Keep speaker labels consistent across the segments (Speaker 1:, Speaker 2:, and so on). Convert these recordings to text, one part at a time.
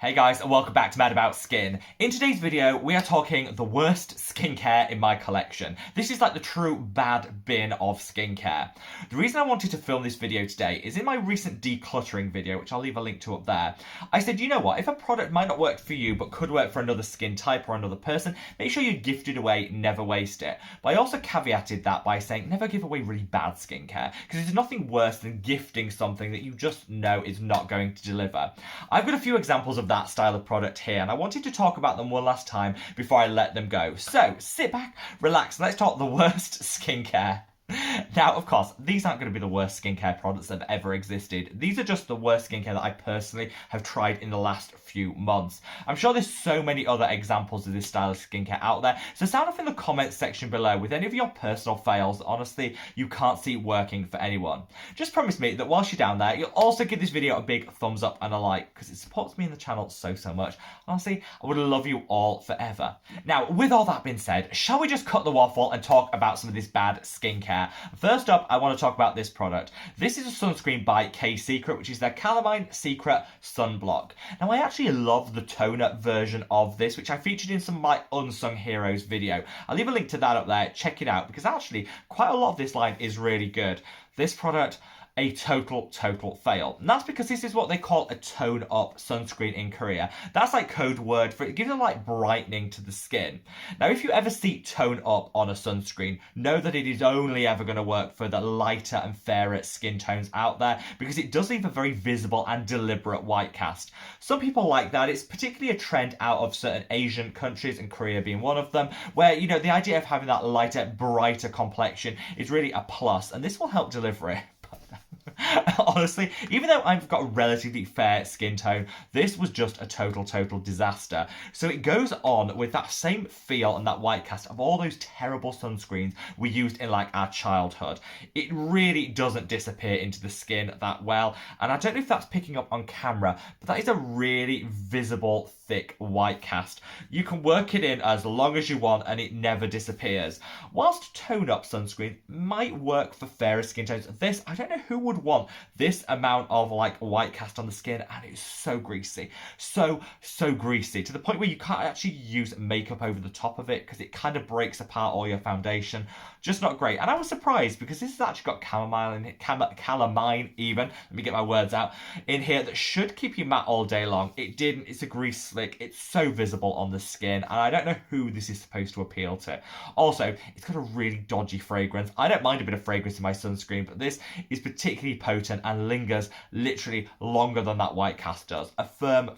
Speaker 1: Hey guys, and welcome back to Mad About Skin. In today's video, we are talking the worst skincare in my collection. This is like the true bad bin of skincare. The reason I wanted to film this video today is in my recent decluttering video, which I'll leave a link to up there, I said, you know what, if a product might not work for you, but could work for another skin type or another person, make sure you gift it away, never waste it. But I also caveated that by saying, never give away really bad skincare, because there's nothing worse than gifting something that you just know is not going to deliver. I've got a few examples of that style of product here, and I wanted to talk about them one last time before I let them go. So sit back, relax, and let's talk the worst skincare. Now, of course, these aren't going to be the worst skincare products that have ever existed. These are just the worst skincare that I personally have tried in the last few months. I'm sure there's so many other examples of this style of skincare out there, so sound off in the comments section below with any of your personal fails that honestly you can't see working for anyone. Just promise me that whilst you're down there, you'll also give this video a big thumbs up and a like, because it supports me in the channel so much. Honestly, I would love you all forever. Now, with all that being said, shall we just cut the waffle and talk about some of this bad skincare? First up, I want to talk about this product. This is a sunscreen by K-Secret, which is their Calamine Secret Sunblock. Now, I actually love the toner version of this, which I featured in some of my Unsung Heroes video. I'll leave a link to that up there. Check it out, because actually quite a lot of this line is really good. This product, a total fail. And that's because this is what they call a tone up sunscreen in Korea. That's like code word for it. It gives a light brightening to the skin. Now, if you ever see tone up on a sunscreen, know that it is only ever going to work for the lighter and fairer skin tones out there, because it does leave a very visible and deliberate white cast. Some people like that. It's particularly a trend out of certain Asian countries, and Korea being one of them, where, you know, the idea of having that lighter, brighter complexion is really a plus, and this will help deliver it. Honestly, even though I've got a relatively fair skin tone, this was just a total disaster. So it goes on with that same feel and that white cast of all those terrible sunscreens we used in like our childhood. It really doesn't disappear into the skin that well, and I don't know if that's picking up on camera, but that is a really visible thick white cast. You can work it in as long as you want and it never disappears. Whilst tone up sunscreen might work for fairer skin tones, this, I don't know who would want this amount of like white cast on the skin, and it's so greasy, so greasy, to the point where you can't actually use makeup over the top of it because it kind of breaks apart all your foundation. Just not great. And I was surprised because this has actually got chamomile in it, calamine even, let me get my words out, in here that should keep you matte all day long. It didn't. It's a grease slick. It's so visible on the skin, and I don't know who this is supposed to appeal to. Also, it's got a really dodgy fragrance. I don't mind a bit of fragrance in my sunscreen, but this is particularly potent and lingers literally longer than that white cast does. A firm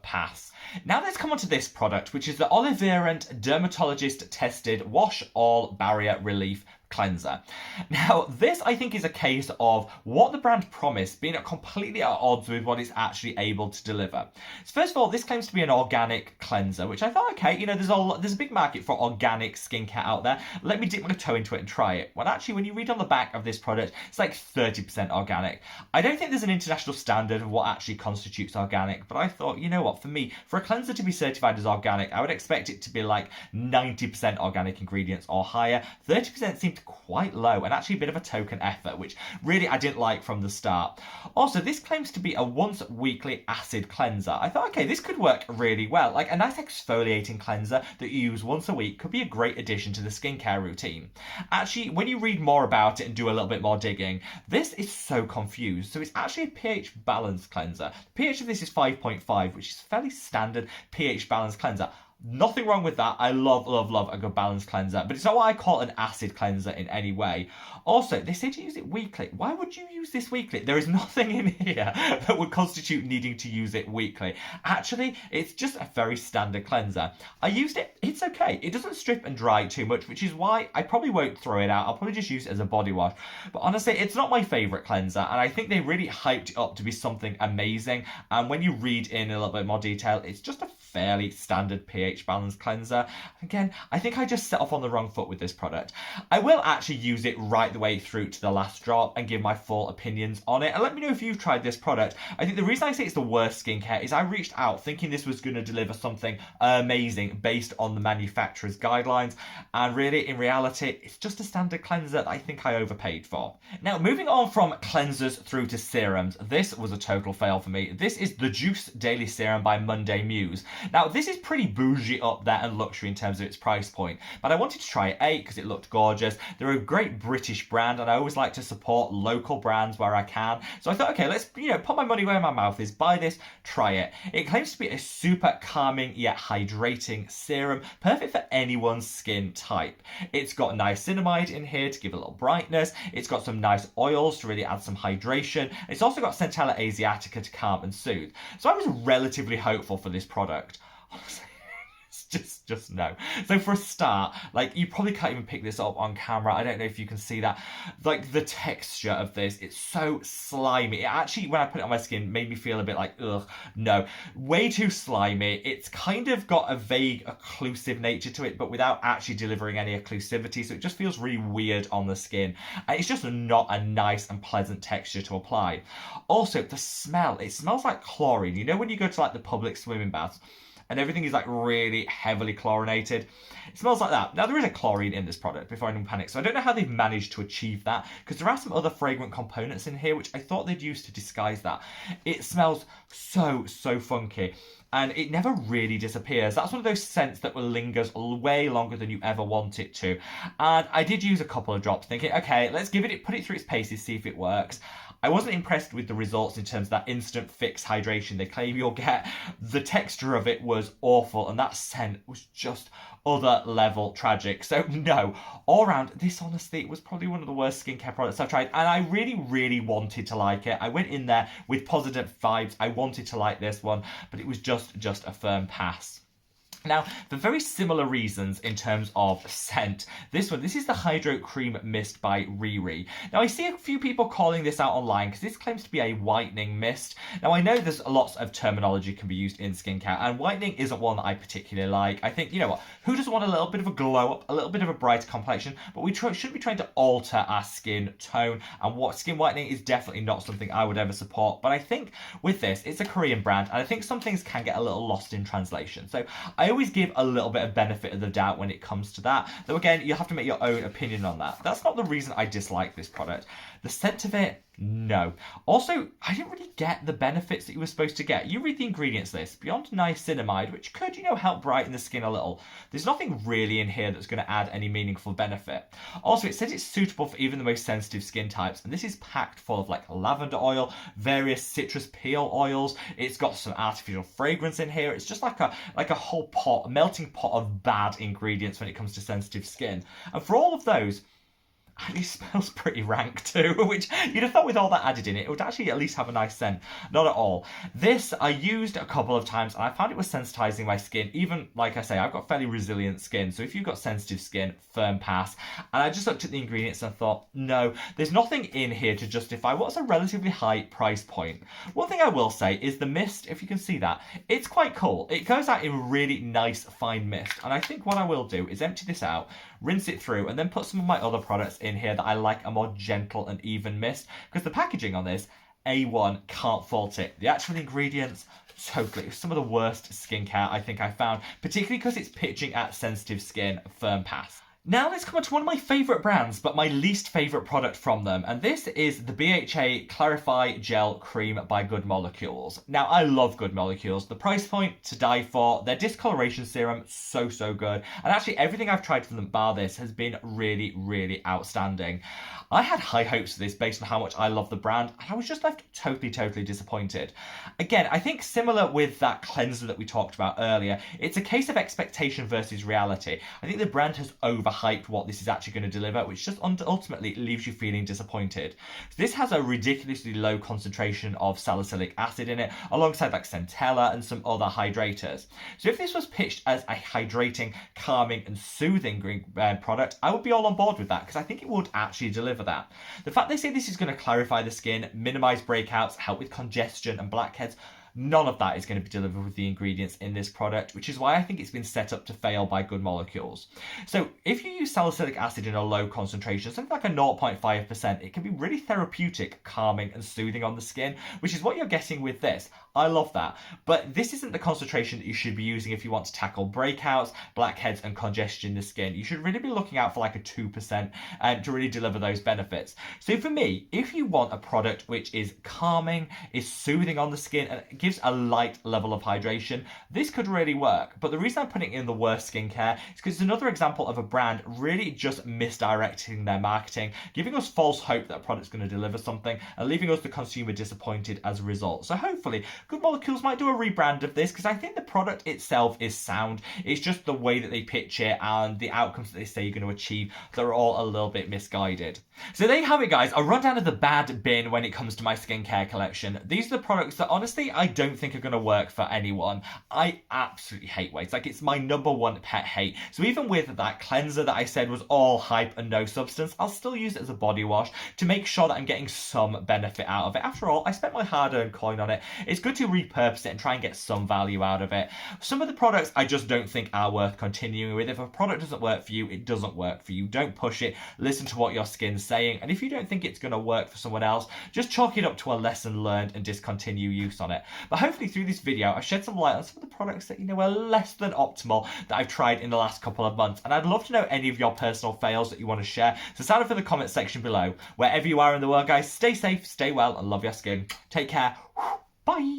Speaker 1: pass. Now let's come on to this product, which is the Olivet dermatologist tested Wash All Barrier Relief Cleanser. Now, this I think is a case of what the brand promised being completely at odds with what it's actually able to deliver. So first of all, this claims to be an organic cleanser, which I thought, okay, you know, there's a big market for organic skincare out there. Let me dip my toe into it and try it. Well, actually, when you read on the back of this product, it's like 30% organic. I don't think there's an international standard of what actually constitutes organic, but I thought, you know what, for me, for a cleanser to be certified as organic, I would expect it to be like 90% organic ingredients or higher. 30% seemed quite low, and actually a bit of a token effort, which really I didn't like from the start. Also, this claims to be a once weekly acid cleanser. I thought, okay, this could work really well. Like a nice exfoliating cleanser that you use once a week could be a great addition to the skincare routine. Actually, when you read more about it and do a little bit more digging, this is so confused. So it's actually a pH balanced cleanser. The pH of this is 5.5, which is fairly standard pH balanced cleanser. Nothing wrong with that. I love a good balanced cleanser, but it's not what I call an acid cleanser in any way. Also, they say to use it weekly. Why would you use this weekly? There is nothing in here that would constitute needing to use it weekly. Actually, it's just a very standard cleanser. I used it. It's okay. It doesn't strip and dry too much, which is why I probably won't throw it out. I'll probably just use it as a body wash. But honestly, it's not my favorite cleanser, and I think they really hyped it up to be something amazing. And when you read in a little bit more detail, it's just a fairly standard pH balance cleanser. Again, I think I just set off on the wrong foot with this product. I will actually use it right the way through to the last drop and give my full opinions on it. And let me know if you've tried this product. I think the reason I say it's the worst skincare is I reached out thinking this was going to deliver something amazing based on the manufacturer's guidelines. And really, in reality, it's just a standard cleanser that I think I overpaid for. Now, moving on from cleansers through to serums, this was a total fail for me. This is the Juice Daily Serum by Monday Muse. Now, this is pretty bougie up there and luxury in terms of its price point, but I wanted to try it because it looked gorgeous. They're a great British brand, and I always like to support local brands where I can. So I thought, okay, let's put my money where my mouth is, buy this, try it. It claims to be a super calming yet hydrating serum, perfect for anyone's skin type. It's got niacinamide in here to give a little brightness. It's got some nice oils to really add some hydration. It's also got Centella Asiatica to calm and soothe. So I was relatively hopeful for this product. Honestly, it's just no. So for a start, like, you probably can't even pick this up on camera. I don't know if you can see that. Like, the texture of this, it's so slimy. It actually, when I put it on my skin, made me feel a bit like, ugh, no. Way too slimy. It's kind of got a vague occlusive nature to it, but without actually delivering any occlusivity. So it just feels really weird on the skin. And it's just not a nice and pleasant texture to apply. Also, the smell. It smells like chlorine. You know when you go to like the public swimming baths and everything is like really heavily chlorinated? It smells like that. Now, there is a chlorine in this product, before anyone panics, so I don't know how they've managed to achieve that, because there are some other fragrant components in here which I thought they'd use to disguise that. It smells so funky, and it never really disappears. That's one of those scents that will linger way longer than you ever want it to. And I did use a couple of drops thinking, okay, let's give it, put it through its paces, see if it works. I wasn't impressed with the results in terms of that instant fix hydration they claim you'll get. The texture of it was awful, and that scent was just other level tragic. So no, all around, this honestly was probably one of the worst skincare products I've tried, and I really wanted to like it. I went in there with positive vibes. I wanted to like this one, but it was just a firm pass. Now, for very similar reasons in terms of scent, this is the Hydro Cream Mist by Riri. Now, I see a few people calling this out online because this claims to be a whitening mist. Now, I know there's lots of terminology can be used in skincare, and whitening isn't one that I particularly like. I think, you know what, who doesn't want a little bit of a glow up, a little bit of a brighter complexion, but we shouldn't be trying to alter our skin tone, and what skin whitening is definitely not something I would ever support. But I think with this, it's a Korean brand, and I think some things can get a little lost in translation. So I always give a little bit of benefit of the doubt when it comes to that. Though again, you have to make your own opinion on that. That's not the reason I dislike this product. The scent of it, no. Also, I didn't really get the benefits that you were supposed to get. You read the ingredients list. Beyond niacinamide, which could, help brighten the skin a little, there's nothing really in here that's going to add any meaningful benefit. Also, it says it's suitable for even the most sensitive skin types, and this is packed full of like lavender oil, various citrus peel oils. It's got some artificial fragrance in here. It's just like a whole pot, a melting pot of bad ingredients when it comes to sensitive skin. And for all of those, it smells pretty rank too, which you'd have thought with all that added in it, it would actually at least have a nice scent. Not at all. This I used a couple of times and I found it was sensitizing my skin. Even, like I say, I've got fairly resilient skin, so if you've got sensitive skin, firm pass. And I just looked at the ingredients and thought, no, there's nothing in here to justify what's a relatively high price point. One thing I will say is the mist, if you can see that, it's quite cool. It goes out in really nice fine mist, and I think what I will do is empty this out, rinse it through, and then put some of my other products in here that I like a more gentle and even mist, because the packaging on this, A1, can't fault it. The actual ingredients, totally. Some of the worst skincare I think I found, particularly because it's pitching at sensitive skin, firm pass. Now let's come on to one of my favourite brands, but my least favourite product from them, and this is the BHA Clarify Gel Cream by Good Molecules. Now, I love Good Molecules. The price point, to die for. Their discoloration serum, so good. And actually, everything I've tried from them, bar this, has been really outstanding. I had high hopes for this based on how much I love the brand, and I was just left totally disappointed. Again, I think similar with that cleanser that we talked about earlier, it's a case of expectation versus reality. I think the brand has overhyped what this is actually going to deliver, which just ultimately leaves you feeling disappointed. This has a ridiculously low concentration of salicylic acid in it, alongside like Centella and some other hydrators. So if this was pitched as a hydrating, calming and soothing product, I would be all on board with that, because I think it would actually deliver that. The fact they say this is going to clarify the skin, minimize breakouts, help with congestion and blackheads, None of that is going to be delivered with the ingredients in this product, which is why I think it's been set up to fail by Good Molecules. So if you use salicylic acid in a low concentration, something like a 0.5%, it can be really therapeutic, calming and soothing on the skin, which is what you're getting with this. I love that. But this isn't the concentration that you should be using if you want to tackle breakouts, blackheads and congestion in the skin. You should really be looking out for like a 2% to really deliver those benefits. So for me, if you want a product which is calming, is soothing on the skin and gives a light level of hydration, this could really work. But the reason I'm putting it in the worst skincare is because it's another example of a brand really just misdirecting their marketing, giving us false hope that a product's going to deliver something and leaving us the consumer disappointed as a result. So hopefully Good Molecules might do a rebrand of this, because I think the product itself is sound. It's just the way that they pitch it and the outcomes that they say you're going to achieve that are all a little bit misguided. So there you have it, guys. A rundown of the bad bin when it comes to my skincare collection. These are the products that honestly I don't think are going to work for anyone. I absolutely hate weights. Like, it's my #1 pet hate. So even with that cleanser that I said was all hype and no substance, I'll still use it as a body wash to make sure that I'm getting some benefit out of it. After all, I spent my hard-earned coin on it. It's good to repurpose it and try and get some value out of it. Some of the products I just don't think are worth continuing with. If a product doesn't work for you, it doesn't work for you. Don't push it. Listen to what your skin's saying. And if you don't think it's going to work for someone else, just chalk it up to a lesson learned and discontinue use on it. But hopefully through this video, I've shed some light on some of the products that, are less than optimal that I've tried in the last couple of months. And I'd love to know any of your personal fails that you want to share. So sign up in the comment section below. Wherever you are in the world, guys, stay safe, stay well, and love your skin. Take care. Bye.